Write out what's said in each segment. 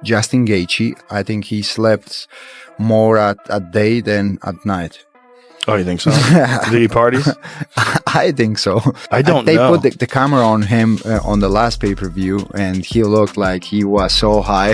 Justin Gaethje. I think he slept more at day than at night. Oh, you think so? Did he parties? I think so. I don't they know. They put the camera on him on the last pay-per-view, and he looked like he was so high.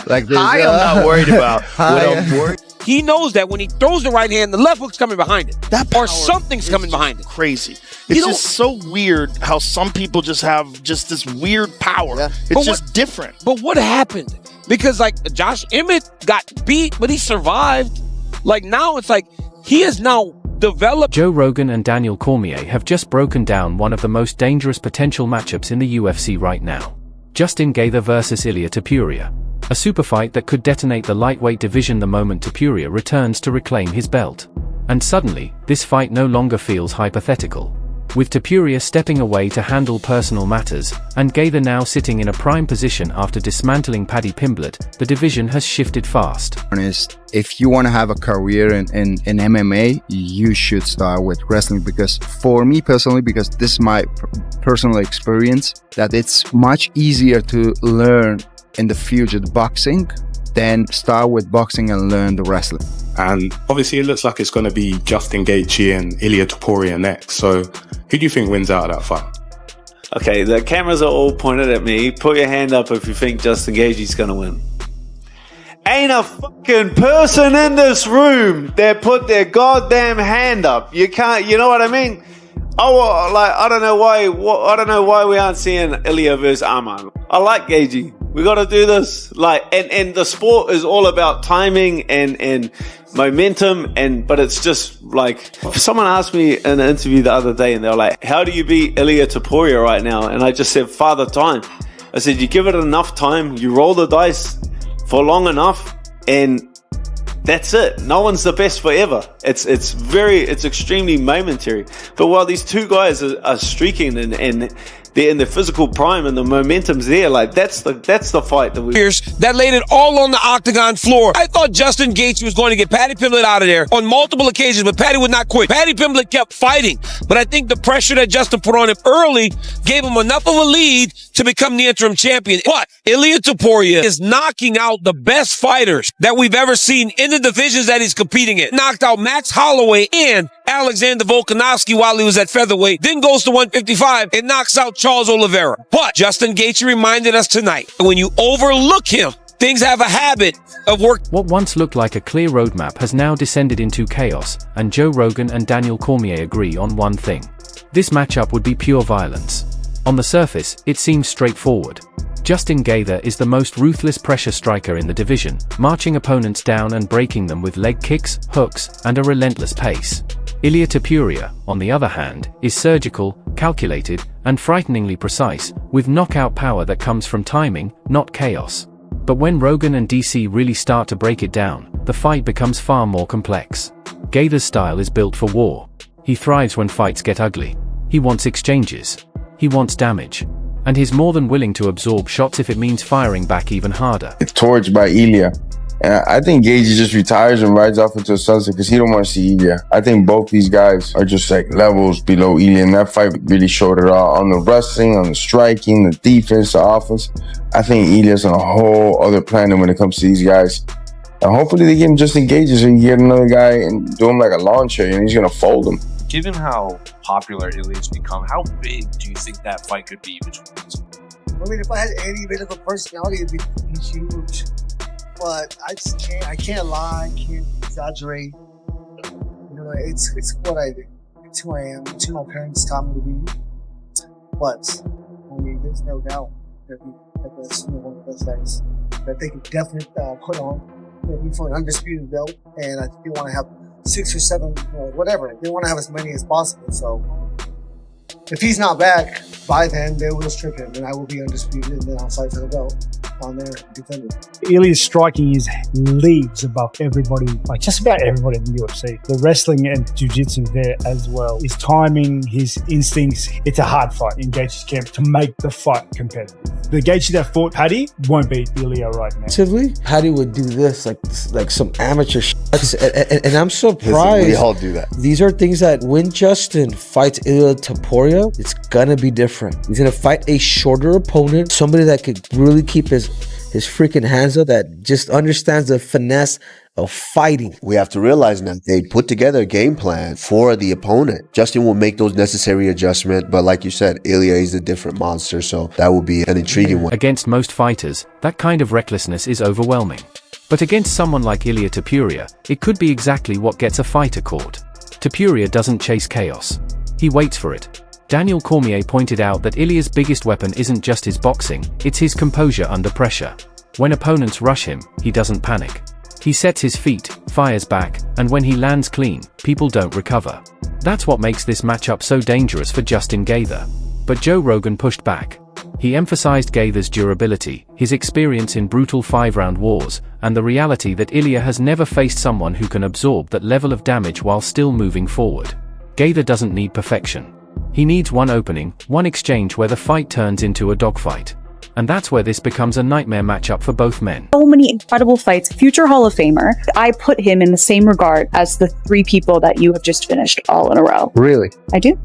Like this, I'm not worried about. What I'm worried. He knows that when he throws the right hand, the left hook's coming behind it. That or something's coming behind it. Crazy. It's just so weird how some people just have just this weird power. Yeah. It's just different. But what happened? Because like Josh Emmett got beat, but he survived. Like now it's like he has now developed. Joe Rogan and Daniel Cormier have just broken down one of the most dangerous potential matchups in the UFC right now. Justin Gaethje versus Ilia Topuria. A super fight that could detonate the lightweight division the moment Topuria returns to reclaim his belt. And suddenly, this fight no longer feels hypothetical. With Topuria stepping away to handle personal matters, and Gaethje now sitting in a prime position after dismantling Paddy Pimblett, the division has shifted fast. If you want to have a career in MMA, you should start with wrestling, because for me personally, because this is my personal experience, that it's much easier to learn in the future the boxing than start with boxing and learn the wrestling. And obviously it looks like it's going to be Justin Gaethje and Ilia Topuria next. So who do you think wins out of that fight? Okay, the cameras are all pointed at me. Put your hand up if you think Justin Gaethje's going to win. Ain't a fucking person in this room that put their goddamn hand up. You can't, you know what I mean? Oh, like, I don't know why we aren't seeing Ilia versus Arman. I like Gaethje. We got to do this. Like, and the sport is all about timing and momentum, but it's just like, someone asked me in an interview the other day, and they were like, how do you beat Ilia Topuria right now? And I just said, Father Time. I said, you give it enough time, you roll the dice for long enough, and that's it. No one's the best forever. It's extremely momentary. But while these two guys are streaking and they're in the physical prime and the momentum's there, like that's the fight that laid it all on the octagon floor. I thought Justin Gaethje was going to get Paddy Pimblett out of there on multiple occasions, but Paddy would not quit. Paddy Pimblett kept fighting, but I think the pressure that Justin put on him early gave him enough of a lead to become the interim champion. But Ilia Topuria is knocking out the best fighters that we've ever seen in the divisions that he's competing in. Knocked out Max Holloway and Alexander Volkanovski while he was at featherweight, then goes to 155 and knocks out Charles Oliveira. But Justin Gaethje reminded us tonight, when you overlook him, things have a habit of work. What once looked like a clear roadmap has now descended into chaos, and Joe Rogan and Daniel Cormier agree on one thing. This matchup would be pure violence. On the surface, it seems straightforward. Justin Gaethje is the most ruthless pressure striker in the division, marching opponents down and breaking them with leg kicks, hooks, and a relentless pace. Ilia Topuria, on the other hand, is surgical, calculated, and frighteningly precise, with knockout power that comes from timing, not chaos. But when Rogan and DC really start to break it down, the fight becomes far more complex. Gaethje's style is built for war. He thrives when fights get ugly. He wants exchanges. He wants damage. And he's more than willing to absorb shots if it means firing back even harder. It's torched by Ilia. And I think Gaethje just retires and rides off into a sunset because he don't want to see Ilia. I think both these guys are just like levels below Ilia, and that fight really showed it all. On the wrestling, on the striking, the defense, the offense. I think Ilia's on a whole other planet when it comes to these guys. And hopefully they give him Justin Gaethje so you get another guy and do him like a lawn chair and he's going to fold him. Given how popular Ilia's become, how big do you think that fight could be between these two? I mean, if I had any bit of a personality, it'd be huge. But I can't lie, I can't exaggerate. You know, it's what I do. It's who I am. It's who my parents taught me to be. But I mean, there's no doubt that that's one of the best fights that they could definitely put on. For an undisputed belt, and I think they want to have 6 or 7, whatever. They want to have as many as possible. So if he's not back by then, they will strip him, and I will be undisputed, and then I'll fight for the belt on there defending. Ilia's striking is leagues above everybody, like just about everybody in the UFC. The wrestling and jiu-jitsu there as well. His timing, his instincts. It's a hard fight in Gaethje's camp to make the fight competitive. The Gaethje that fought Paddy won't beat Ilia right now. Paddy would do this like some amateur shit. And I'm surprised. We all do that. These are things that when Justin fights Ilia Topuria, it's gonna be different. He's gonna fight a shorter opponent, somebody that could really keep his his freaking hands up that just understands the finesse of fighting. We have to realize now they put together a game plan for the opponent. Justin will make those necessary adjustments, but like you said, Ilya is a different monster, so that will be an intriguing one. Against most fighters, that kind of recklessness is overwhelming. But against someone like Ilia Topuria, it could be exactly what gets a fighter caught. Topuria doesn't chase chaos. He waits for it. Daniel Cormier pointed out that Ilya's biggest weapon isn't just his boxing, it's his composure under pressure. When opponents rush him, he doesn't panic. He sets his feet, fires back, and when he lands clean, people don't recover. That's what makes this matchup so dangerous for Justin Gaethje. But Joe Rogan pushed back. He emphasized Gaethje's durability, his experience in brutal 5-round wars, and the reality that Ilya has never faced someone who can absorb that level of damage while still moving forward. Gaethje doesn't need perfection. He needs one opening, one exchange where the fight turns into a dogfight. And that's where this becomes a nightmare matchup for both men. So many incredible fights, future Hall of Famer. I put him in the same regard as the 3 people that you have just finished all in a row. Really? I do.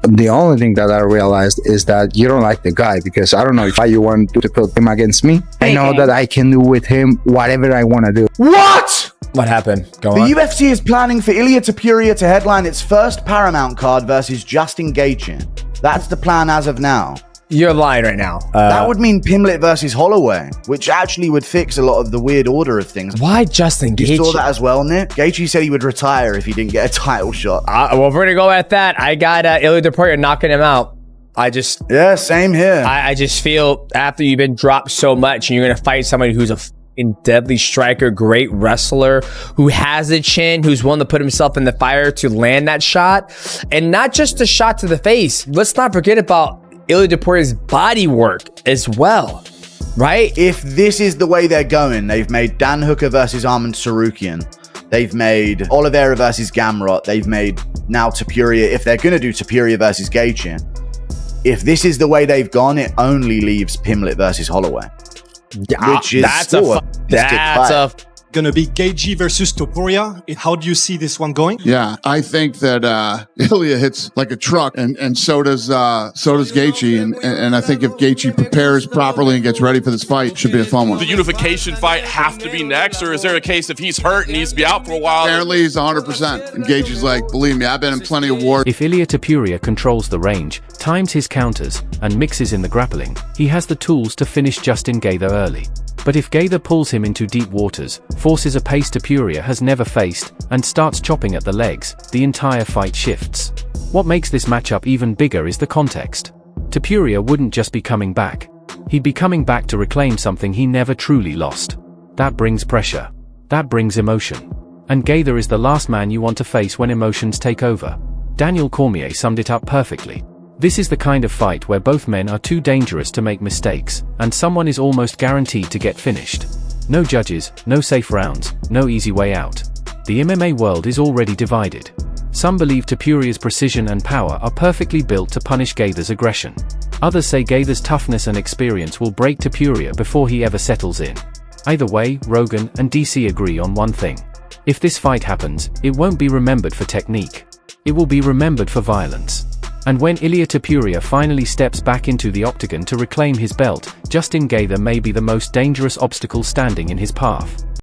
The only thing that I realized is that you don't like the guy, because I don't know if you want to put him against me. I know that I can do with him whatever I want to do. What? What happened? Go on. The on. UFC is planning for Ilia Topuria to headline its first Paramount card versus Justin Gaethje. That's the plan as of now. You're lying right now. That would mean Pimlet versus Holloway, which actually would fix a lot of the weird order of things. Why Justin Gaethje? You saw that as well, Nick? Gaethje said he would retire if he didn't get a title shot. Well, if we're gonna go at that, I got Ilia Topuria knocking him out. Yeah, same here. I just feel after you've been dropped so much and you're gonna fight somebody who's a deadly striker, great wrestler, who has a chin, who's willing to put himself in the fire to land that shot, and not just a shot to the face. Let's not forget about Ilia Topuria's body work as well, right? If this is the way they're going, they've made Dan Hooker versus Arman Tsarukyan. They've made Oliveira versus Gamrot. They've made now Topuria. If they're going to do Topuria versus Gaethje, if this is the way they've gone, it only leaves Pimlet versus Holloway. Which is that's gonna be Gaethje versus Topuria. How do you see this one going? Yeah, I think that Ilya hits like a truck, and so does Gaethje, and I think if Gaethje prepares properly and gets ready for this fight, it should be a fun one. The unification fight have to be next, or is there a case if he's hurt and needs to be out for a while? Apparently he's 100%, and Gaethje's like, believe me, I've been in plenty of wars. If Ilia Topuria controls the range, times his counters, and mixes in the grappling, he has the tools to finish Justin Gaethje early. But if Gaethje pulls him into deep waters, forces a pace Topuria has never faced, and starts chopping at the legs, the entire fight shifts. What makes this matchup even bigger is the context. Topuria wouldn't just be coming back. He'd be coming back to reclaim something he never truly lost. That brings pressure. That brings emotion. And Gaethje is the last man you want to face when emotions take over. Daniel Cormier summed it up perfectly. This is the kind of fight where both men are too dangerous to make mistakes, and someone is almost guaranteed to get finished. No judges, no safe rounds, no easy way out. The MMA world is already divided. Some believe Topuria's precision and power are perfectly built to punish Gaethje's aggression. Others say Gaethje's toughness and experience will break Topuria before he ever settles in. Either way, Rogan and DC agree on one thing. If this fight happens, it won't be remembered for technique. It will be remembered for violence. And when Ilia Topuria finally steps back into the octagon to reclaim his belt, Justin Gaethje may be the most dangerous obstacle standing in his path.